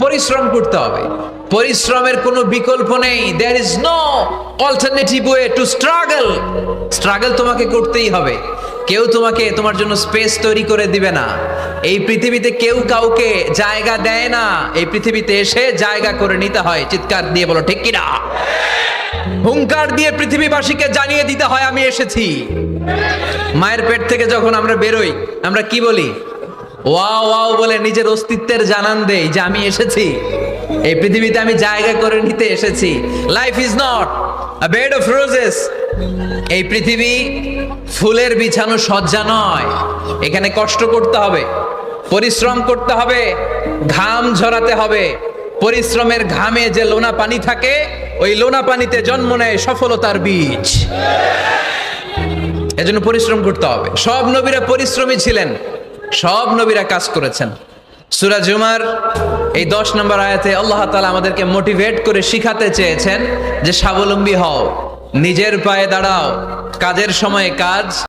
পরিশ্রম করতে হবে, পরিশ্রমের কোনো বিকল্প নেই। There is no alternative way to struggle. Struggle তোমাকে করতেই হবে। কেউ তোমাকে তোমার জন্য স্পেস তৈরি করে দিবে না। এই পৃথিবীতে কেউ কাউকে জায়গা দেয় না, এই পৃথিবীতে এসে জায়গা করে নিতে হয়। চিৎকার দিয়ে বলো ঠিক কিনা। হুঙ্কার দিয়ে পৃথিবীবাসীকে জানিয়ে দিতে হয় আমি এসেছি। মায়ের পেট থেকে যখন আমরা বেরোই, আমরা কি বলি? ওয়াও ওয়াও বলে নিজের অস্তিত্বের জানান দেই যে আমি এসেছি, এই পৃথিবীতে আমি জায়গা করে নিতে এসেছি। Life is not a bed of roses. এই পৃথিবী ফুলের বিছানো সজ্জা নয়। এখানে কষ্ট করতে হবে, পরিশ্রম করতে হবে, ঘাম ঝরাতে হবে। পরিশ্রমের ঘামে যে লোনা পানি থাকে, ওই লোনা পানিতে জন্ম নেয় সফলতার বীজ। এজন্য পরিশ্রম করতে হবে। সব নবীরা পরিশ্রমী ছিলেন, সব নবীরা কাজ করেছেন। সূরা জুমার এই 10 নম্বর আয়াতে আল্লাহ তাআলা আমাদেরকে মোটিভেট করে শিখাতে চেয়েছেন যে স্বাবলম্বী হও, নিজের পায়ে দাঁড়াও, কাজের সময়ে কাজ,